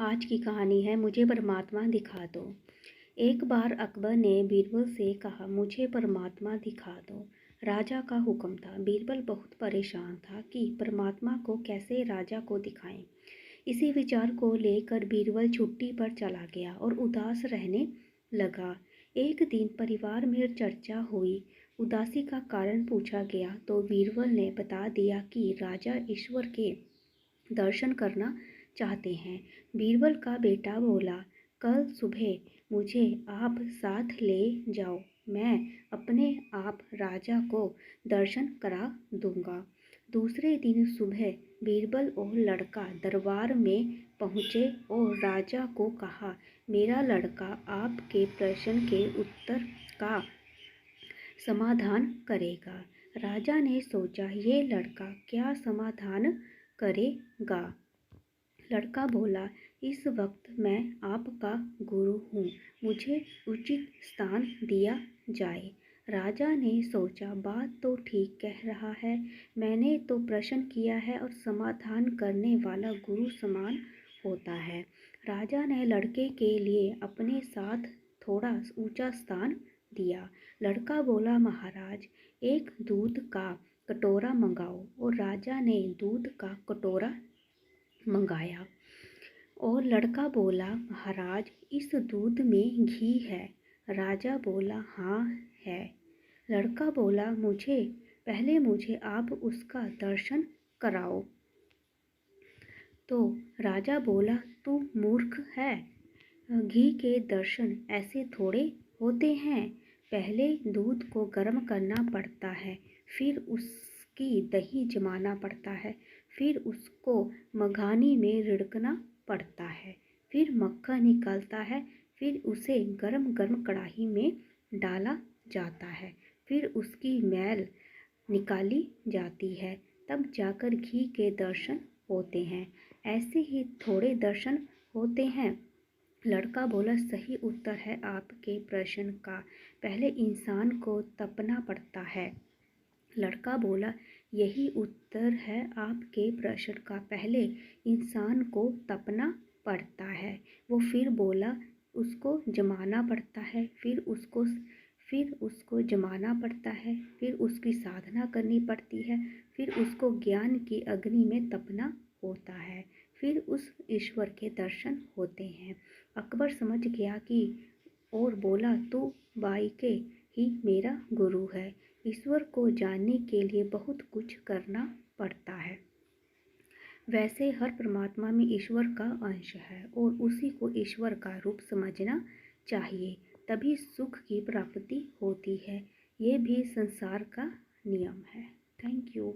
आज की कहानी है मुझे परमात्मा दिखा दो। एक बार अकबर ने बीरबल से कहा, मुझे परमात्मा दिखा दो। राजा का हुक्म था। बीरबल बहुत परेशान था कि परमात्मा को कैसे राजा को दिखाएं। इसी विचार को लेकर बीरबल छुट्टी पर चला गया और उदास रहने लगा। एक दिन परिवार में चर्चा हुई। उदासी का कारण पूछा गया तो बीरबल ने बता दिया कि राजा ईश्वर के दर्शन करना चाहते हैं। बीरबल का बेटा बोला, कल सुबह मुझे आप साथ ले जाओ, मैं अपने आप राजा को दर्शन करा दूंगा। दूसरे दिन सुबह बीरबल और लड़का दरबार में पहुँचे और राजा को कहा, मेरा लड़का आपके प्रश्न के उत्तर का समाधान करेगा। राजा ने सोचा, ये लड़का क्या समाधान करेगा। लड़का बोला, इस वक्त मैं आपका गुरु हूँ, मुझे उचित स्थान दिया जाए। राजा ने सोचा, बात तो ठीक कह रहा है, मैंने तो प्रश्न किया है और समाधान करने वाला गुरु समान होता है। राजा ने लड़के के लिए अपने साथ थोड़ा ऊंचा स्थान दिया। लड़का बोला, महाराज एक दूध का कटोरा मंगाओ। और राजा ने दूध का कटोरा मंगाया और लड़का बोला, महाराज इस दूध में घी है। राजा बोला, हाँ है। लड़का बोला, मुझे आप उसका दर्शन कराओ। तो राजा बोला, तू मूर्ख है, घी के दर्शन ऐसे थोड़े होते हैं। पहले दूध को गर्म करना पड़ता है, फिर उसकी दही जमाना पड़ता है, फिर उसको मघानी में रिड़कना पड़ता है, फिर मक्खन निकलता है, फिर उसे गरम गरम कढ़ाई में डाला जाता है, फिर उसकी मैल निकाली जाती है, तब जाकर घी के दर्शन होते हैं। ऐसे ही थोड़े दर्शन होते हैं। लड़का बोला, सही उत्तर है आपके प्रश्न का, पहले इंसान को तपना पड़ता है। लड़का बोला, यही उत्तर है आपके प्रश्न का, पहले इंसान को तपना पड़ता है। वो फिर बोला, उसको जमाना पड़ता है, फिर उसको जमाना पड़ता है, फिर उसकी साधना करनी पड़ती है, फिर उसको ज्ञान की अग्नि में तपना होता है, फिर उस ईश्वर के दर्शन होते हैं। अकबर समझ गया कि और बोला, तू बाइके ही मेरा गुरु है। ईश्वर को जानने के लिए बहुत कुछ करना पड़ता है। वैसे हर परमात्मा में ईश्वर का अंश है और उसी को ईश्वर का रूप समझना चाहिए, तभी सुख की प्राप्ति होती है। ये भी संसार का नियम है। Thank you.